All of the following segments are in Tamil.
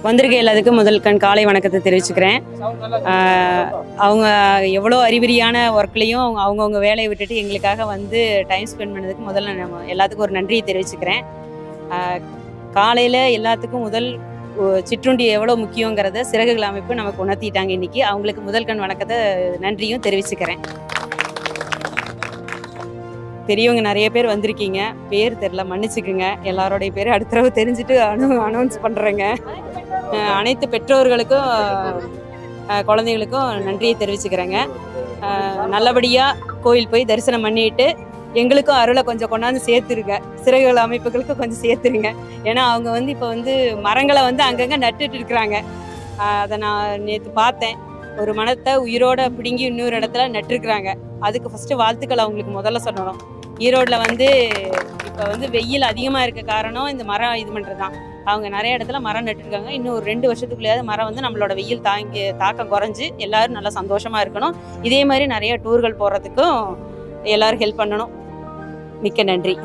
வந்திருக்க எல்லாத்துக்கும் முதல் காலை வணக்கத்தை தெரிவிச்சுக்கிறேன். அவங்க எவ்வளோ அறிகுறியான ஒர்க்லேயும் அவங்கவுங்க வேலையை விட்டுட்டு எங்களுக்காக வந்து டைம் ஸ்பெண்ட் பண்ணதுக்கு முதல்ல நம்ம எல்லாத்துக்கும் ஒரு நன்றியை தெரிவிச்சுக்கிறேன். காலையில் எல்லாத்துக்கும் முதல் சிற்றுண்டி எவ்வளோ முக்கியங்கிறத சிறகுகள் அமைப்பு நமக்கு உணர்த்திட்டாங்க இன்னைக்கு. அவங்களுக்கு முதல் வணக்கத்தை நன்றியும் தெரிவிச்சுக்கிறேன். பெரியவங்க நிறைய பேர் வந்திருக்கீங்க, பேர் தெரில மன்னிச்சுக்குங்க. எல்லாரோடைய பேர் அடுத்த தடவை தெரிஞ்சுட்டு அனௌன்ஸ் பண்ணுறேங்க. அனைத்து பெற்றோர்களுக்கும் குழந்தைகளுக்கும் நன்றியை தெரிவிச்சுக்கிறேங்க. நல்லபடியாக கோயில் போய் தரிசனம் பண்ணிட்டு எங்களுக்கும் அருளை கொஞ்சம் கொண்டாந்து சேர்த்துருங்க, சிறகுகள் அமைப்புகளுக்கும் கொஞ்சம் சேர்த்துருங்க. ஏன்னா அவங்க வந்து இப்போ வந்து மரங்களை வந்து அங்கங்கே நட்டுட்டு இருக்கிறாங்க. அதை நான் நேற்று பார்த்தேன். ஒரு மரத்தை உயிரோட பிடுங்கி இன்னொரு இடத்துல நட்டுருக்குறாங்க. அதுக்கு ஃபஸ்ட்டு வாழ்த்துக்கள் அவங்களுக்கு முதல்ல சொல்லணும். ஈரோட்டில் வந்து இப்போ வந்து வெயில் அதிகமாக இருக்க காரணம் இந்த மரம் இது பண்ணுறது தான். அவங்க நிறைய இடத்துல மரம் நட்டுருக்காங்க. இன்னும் ஒரு 2 வருஷத்துக்குள்ளேயாவது மரம் வந்து நம்மளோட வெயில் தாக்கம் குறைஞ்சி எல்லோரும் நல்லா சந்தோஷமாக இருக்கணும். இதே மாதிரி நிறைய டூர்கள் போகிறதுக்கும் எல்லோரும் ஹெல்ப் பண்ணணும். மிக்க நன்றி.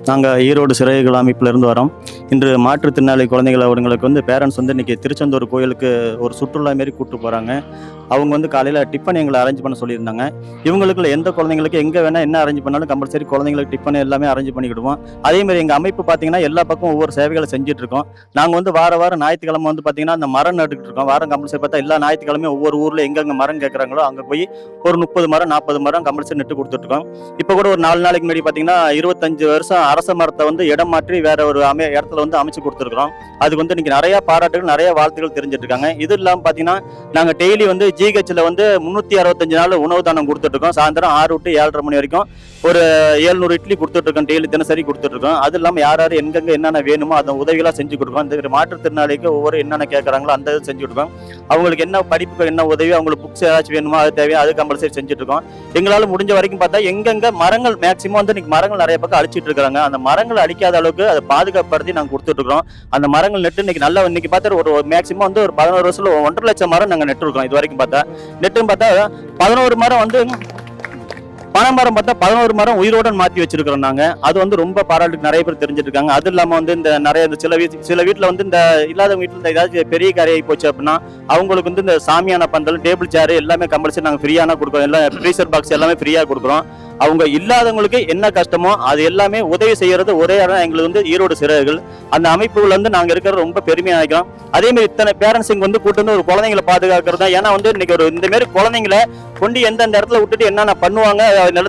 நாங்கள் ஈரோடு சிறகுகள் அமைப்பிலிருந்து வரோம். இன்று மாற்றுத்திறனாளி குழந்தைகள் அவங்களுக்கு வந்து பேரண்ட்ஸ் வந்து இன்றைக்கி திருச்செந்தூர் கோயிலுக்கு ஒரு சுற்றுலா மாரி கூப்பிட்டு போகிறாங்க. அவங்க வந்து காலையில் டிஃபன் எங்களை அரேஞ்ச் பண்ண சொல்லியிருந்தாங்க. இவங்களுக்குள்ள எந்த குழந்தைங்களுக்கு எங்கே வேணால் என்ன அரேஞ்ச் பண்ணாலும் கம்பல்சரி குழந்தைங்களுக்கு டிஃபன் எல்லாமே அரேஞ்ச் பண்ணிக்கிடுவோம். அதேமாதிரி எங்கள் அமைப்பு பார்த்திங்கன்னா எல்லா பக்கம் ஒவ்வொரு சேவைகளை செஞ்சுட்ருக்கோம். நாங்கள் வந்து வாரம் ஞாயிற்றுக்கிழமை வந்து பார்த்திங்கன்னா அந்த மரம் நட்டுக்கிட்டு இருக்கோம். வாரம் கம்பல்சரி பார்த்தா எல்லா ஞாயிற்றுக்கிழமையும் ஒவ்வொரு ஊரில் எங்கெங்கே மரம் கேட்குறாங்களோ அங்கே போய் ஒரு 30 மரம் 40 மரம் கம்பல்சரி நட்டு கொடுத்துட்ருக்கோம். இப்போ கூட ஒரு 4 நாளைக்கு முன்னாடி பார்த்திங்கன்னா 25 வருஷம் அரச மரத்தை வந்து இடம் மாற்றி வேற ஒரு இடத்துல வந்து அமைச்சு கொடுத்துருக்குறோம். அதுக்கு வந்து இன்னைக்கு நிறைய பாராட்டுகள் நிறைய வாழ்த்துக்கள் தெரிஞ்சிட்டு இருக்காங்க. இது இல்லாமல் பார்த்தீங்கன்னா நாங்கள் டெய்லி வந்து ஜிஹெச்ல வந்து 365 நாள் உணவு தானம் கொடுத்துட்டு இருக்கோம். சாயந்தரம் 6 to 7:30 மணி வரைக்கும் ஒரு 700 இட்லி கொடுத்துட்டு இருக்கோம். டெய்லி தினசரி கொடுத்துட்டு இருக்கோம். அது இல்லாமல் யார் எங்கெங்க என்னென்ன வேணுமோ அதை உதவிகளாக செஞ்சு கொடுக்கோம். இந்த மாற்றுத்திறனாளிக்கு ஒவ்வொரு என்னென்ன கேட்குறாங்களோ அந்த இது செஞ்சு கொடுக்கோம். அவங்களுக்கு என்ன படிப்புக்கு என்ன உதவி, அவங்களுக்கு புக்ஸ் ஏதாச்சும் வேணுமோ அது தேவையோ அது கம்பல்சரி செஞ்சுட்டு இருக்கோம். எங்களால் முடிஞ்ச வரைக்கும் பார்த்தா எங்கெங்க மரங்கள் மேக்சிமம் வந்து இன்னைக்கு மரங்கள் நிறைய பக்கம் அழிச்சிட்டு இருக்காங்க. அந்த மரங்கள் அழிக்காத அளவுக்கு அதை பாதுகாப்படுத்தி நாங்கள் கொடுத்துட்டு இருக்கிறோம். அந்த மரங்கள் நட்டு இன்னைக்கு நல்லா இன்னைக்கு பார்த்தா ஒரு மேக்சிமம் வந்து ஒரு 11 வருஷத்துல 1.5 லட்சம் மரம் நாங்கள் நட்டுருக்கோம். இது வரைக்கும் பார்த்தா நெட்டுன்னு பார்த்தா 11 மரம் வந்து பனைமரம் பார்த்தா 11 மரம் உயிரோடன் மாற்றி வச்சிருக்கிறோம் நாங்கள். அது வந்து ரொம்ப பாராட்டுக்கு நிறைய பேர் தெரிஞ்சுட்டு இருக்காங்க. அது இல்லாமல் வந்து இந்த நிறைய சில வீட்டில் வந்து இந்த இல்லாத வீட்டில் இந்த ஏதாச்சும் பெரிய காரியாகி போச்சு அப்படின்னா அவங்களுக்கு வந்து இந்த சாமியான பந்தல் டேபிள் சேர் எல்லாமே கம்பல்சரி நாங்கள் ஃப்ரீயான கொடுக்குறோம். எல்லாம் ஃப்ரீசர் பாக்ஸ் எல்லாமே ஃப்ரீயாக கொடுக்குறோம். அவங்க இல்லாதவங்களுக்கு என்ன கஷ்டமோ அது எல்லாமே உதவி செய்யறது ஒரே இடம் எங்களுக்கு வந்து ஈரோடு சிறகுகள். அந்த அமைப்புகள் வந்து நாங்கள் இருக்கிறது ரொம்ப பெருமையாக நினைக்கிறோம். அதே மாதிரி இத்தனை பேரண்ட்ஸ் இங்கே வந்து கூட்டு வந்து ஒரு குழந்தைங்களை பாதுகாக்கிறது தான். ஏன்னா வந்து இன்னைக்கு ஒரு இந்த மாதிரி குழந்தைங்களை கொண்டு எந்தெந்த இடத்துல விட்டுட்டு என்னென்ன பண்ணுவாங்க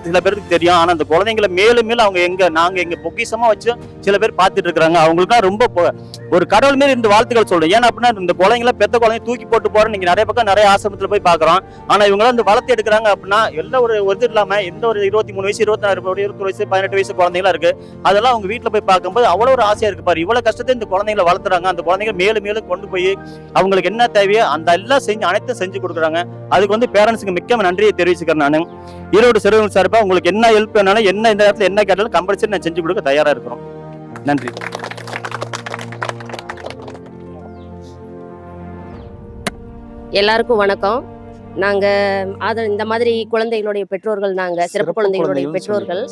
சில பேருக்கு தெரியும். ஆனால் அந்த குழந்தைங்களை மேலும் மேலும் அவங்க நாங்கள் எங்க பொக்கிஷமா வச்சு சில பேர் பார்த்துட்டு இருக்கிறாங்க. அவங்களுக்குலாம் ரொம்ப ஒரு கடவுள் மாரி இந்த வாழ்த்துக்கள் சொல்றோம். ஏன்னா அப்படின்னா இந்த குழந்தைங்களை பெத்த குழந்தைங்க தூக்கி போட்டு போறோம். நீங்க நிறைய பக்கம் நிறைய ஆசிரமத்தில் போய் பார்க்குறோம். ஆனால் இவங்களாம் இந்த வளர்த்து எடுக்கிறாங்க அப்படின்னா எல்லாம் ஒரு இது இல்லாம எந்த ஒரு 23 வயசு 26 வயசு 18 வயசு குழந்தைங்களா இருக்கு. அதெல்லாம் அவங்க வீட்டில் போய் பார்க்கும்போது அவ்வளோ ஒரு ஆசையா இருக்கு. பாரு இவ்வளவு கஷ்டத்தை இந்த குழந்தைங்களை வளர்த்துறாங்க. அந்த குழந்தைங்க மேலும் மேலும் கொண்டு போய் அவங்களுக்கு என்ன தேவையோ அந்த எல்லாம் செஞ்சு அனைத்தும் செஞ்சு கொடுக்குறாங்க. அதுக்கு வந்து பேரண்ட்ஸுக்கு மிக்க நன்றியை தெரிவிச்சுக்கிறேன். நான் ஈரோடு சிறுவர்கள் சார்பா உங்களுக்கு என்ன ஹெல்ப் வேணாலும் என்ன இந்த இடத்துல என்ன கேட்டாலும் கம்பல்சரி நான் செஞ்சு கொடுக்க தயாரா இருக்கிறோம். நன்றி. எல்லாருக்கும் வணக்கம். நாங்கள் இந்த மாதிரி குழந்தைகளுடைய பெற்றோர்கள், நாங்கள் சிறப்பு குழந்தைகளுடைய பெற்றோர்கள்.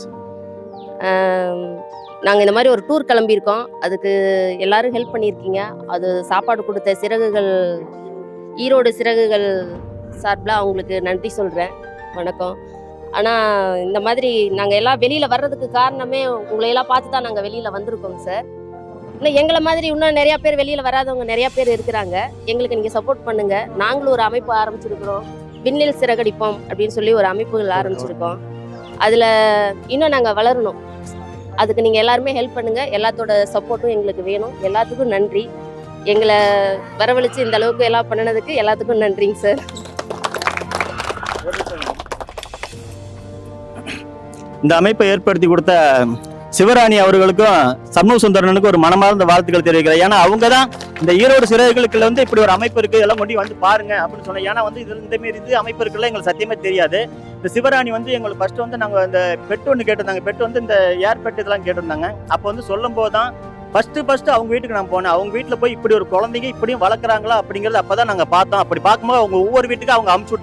நாங்கள் இந்த மாதிரி ஒரு டூர் கிளம்பியிருக்கோம். அதுக்கு எல்லாரும் ஹெல்ப் பண்ணியிருக்கீங்க. அது சாப்பாடு கொடுத்த சிறகுகள் ஈரோடு சிறகுகள் சார்பில் அவங்களுக்கு நன்றி சொல்கிறேன். வணக்கம். ஆனால் இந்த மாதிரி நாங்கள் எல்லாம் வெளியில் வர்றதுக்கு காரணமே உங்களையெல்லாம் பார்த்து தான் நாங்கள் வெளியில் வந்திருக்கோம் சார். இன்னும் எங்களை மாதிரி இன்னும் நிறையா பேர் வெளியில் வராதவங்க நிறையா பேர் இருக்கிறாங்க. எங்களுக்கு நீங்கள் சப்போர்ட் பண்ணுங்கள். நாங்களும் ஒரு அமைப்பு ஆரம்பிச்சிருக்கிறோம். விண்ணில் சிறகடிப்போம் அப்படின்னு சொல்லி ஒரு அமைப்புகள் ஆரம்பிச்சிருக்கோம். அதில் இன்னும் நாங்கள் வளரணும். அதுக்கு நீங்கள் எல்லாருமே ஹெல்ப் பண்ணுங்கள். எல்லாத்தோட சப்போர்ட்டும் எங்களுக்கு வேணும். எல்லாத்துக்கும் நன்றி. எங்களை வரவழைச்சு இந்த அளவுக்கு எல்லாம் பண்ணினதுக்கு எல்லாத்துக்கும் நன்றிங்க சார். இந்த அமைப்பை ஏற்படுத்தி கொடுத்த சிவராணி அவர்களுக்கும் சண்முக சுந்தரனுக்கும் ஒரு மனமார்ந்த வாழ்த்துக்கள் தெரிவிக்கிறேன். ஏன்னா அவங்க தான் இந்த ஈரோடு சிறகுகளுக்குள்ள வந்து இப்படி ஒரு அமைப்பு இருக்கு, எல்லாம் கொண்டு வந்து பாருங்க அப்படின்னு சொன்னேன். ஏன்னா வந்து இது இந்த மாரி இது அமைப்பு இருக்குல்ல எங்களுக்கு சத்தியமே தெரியாது. இந்த சிவராணி வந்து எங்களுக்கு ஃபர்ஸ்ட் வந்து நாங்கள் இந்த பெட் ஒன்று கேட்டிருந்தாங்க. பெட் வந்து இந்த ஏர் பெட் இதெல்லாம் கேட்டிருந்தாங்க. அப்போ வந்து சொல்லும் போது தான் ஃபர்ஸ்ட் அவங்க வீட்டுக்கு நான் போனேன். அவங்க வீட்டில் போய் இப்படி ஒரு குழந்தைங்க இப்படியும் வளர்க்குறாங்களா அப்படிங்கிறது அப்பதான் நாங்கள் பார்த்தோம். அப்படி பார்க்கும்போது அவங்க ஒவ்வொரு வீட்டுக்கு அவங்க அமுச்சு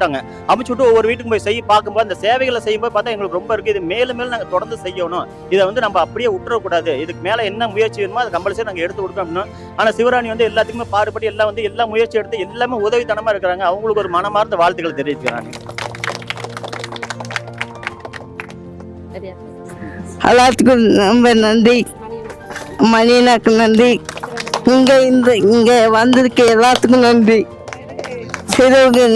விட்டு ஒவ்வொரு வீட்டுக்கு போய் பார்க்கும்போது அந்த சேவைகளை செய்யும்போது பார்த்தா எங்களுக்கு ரொம்ப இருக்கு. இது மேலும் நாங்கள் தொடர்ந்து செய்யணும். இதை வந்து நம்ம அப்படியே விட்டுறக்கூடாது. இதுக்கு மேலே என்ன முயற்சி வேணுமோ அதை கம்பல்சரி நாங்கள் எடுத்து கொடுக்கணும். ஆனால் சிவராணி வந்து எல்லாத்துக்குமே பாடுபட்டு எல்லாம் வந்து எல்லா முயற்சி எடுத்து எல்லாமே உதவித்தனமா இருக்கிறாங்க. அவங்களுக்கு ஒரு மனமார்ந்த வாழ்த்துக்களை தெரிவிக்கிறாங்க. எல்லாத்துக்கும் ரொம்ப நன்றி. மணியனாக்கு நன்றி. இங்க வந்திருக்க எல்லாத்துக்கும் நன்றி. சிறுவர்கள்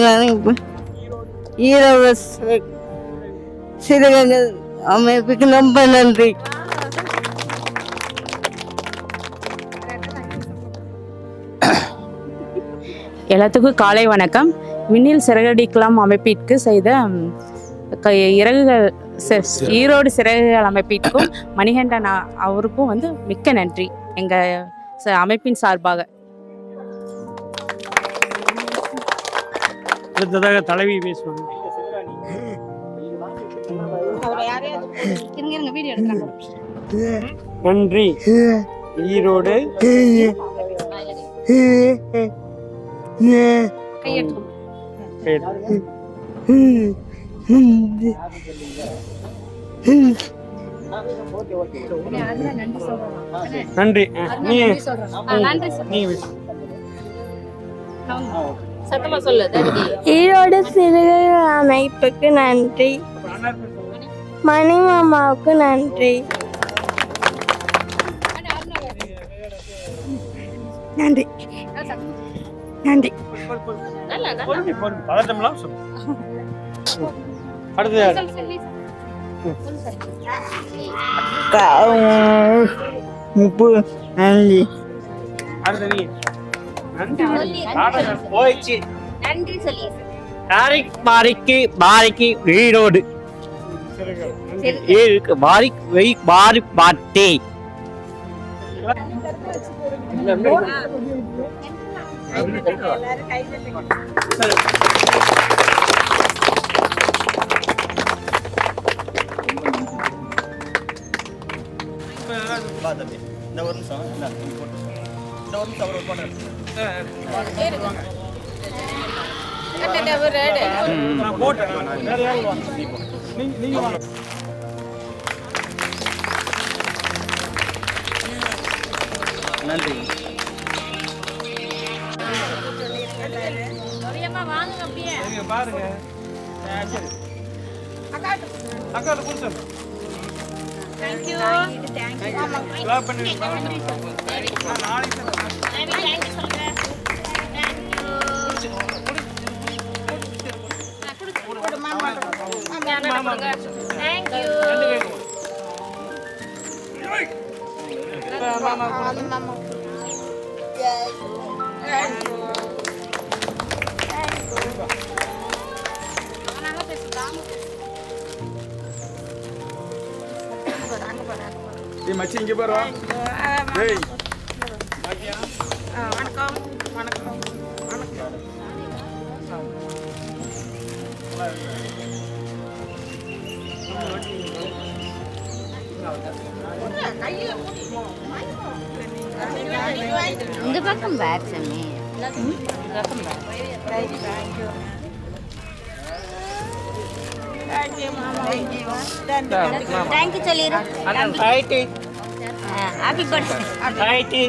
அமைப்புக்கு ரொம்ப நன்றி. எல்லாத்துக்கும் காலை வணக்கம். விண்ணில் சிறகடிக்கலாம் அமைப்பிற்கு செய்த இறகுகள் ஈரோடு சிறகுகள் அமைப்பிற்கும் மணிகண்டன் அவருக்கும் வந்து மிக்க நன்றி எங்க அமைப்பின் சார்பாக. அடுத்ததாக தலைவி பேசுவாங்க. நன்றி. ஈரோடு நன்றி. ஈரோடு சிறுகள் அமைப்புக்கு நன்றி. மணி மாமாவுக்கு நன்றி. நன்றி நன்றி. ஈரோடு பாட்டே இந்த ஒரு நிமிஷம் நன்றி. பாருங்க அக்கா கொடுத்து மச்சி இங்க பாரு. டேய் வணக்கம் வணக்கம் வணக்கம். இந்த பக்கம் பேக் சாமி. தேங்க்யூ சொல்லிடு. Happy birthday.